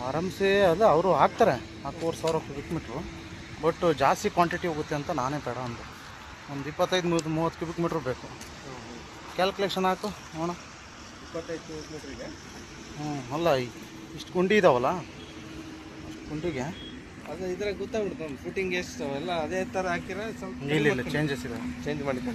ಆರಾಮ್ಸೆ ಅದು ಅವರು ಹಾಕ್ತಾರೆ 4,000 ಕ್ಯೂಬಿಕ್ ಮೀಟ್ರು. ಬಟ್ ಜಾಸ್ತಿ ಕ್ವಾಂಟಿಟಿ ಹೋಗುತ್ತೆ ಅಂತ ನಾನೇ ಬೇಡ ಅಂದೆ. ಒಂದು 25-30 ಕ್ಯೂಬಿಕ್ ಮೀಟ್ರ್ ಬೇಕು. ಕ್ಯಾಲ್ಕುಲೇಷನ್ ಹಾಕು ನೋಡೋಣ. 25 ಕ್ಯೂಬಿಕ್ ಮೀಟ್ರಿಗೆ ಅಲ್ಲ ಇಷ್ಟು ಗುಂಡಿ ಇದಾವಲ್ಲ, ಅಷ್ಟು ಗುಂಡಿಗೆ ಅದು ಇದ್ರಾಗ ಗೊತ್ತಾಗ್ಬಿಡ್ತು ನಮ್ಮ ಫುಟಿಂಗ್ ಎಷ್ಟು ಎಲ್ಲ ಅದೇ ಥರ ಹಾಕಿರೋ ಸ್ವಲ್ಪ ಇಲ್ಲ ಚೇಂಜಸ್ ಇದೆ, ಚೇಂಜ್ ಮಾಡಿದ್ದೆ.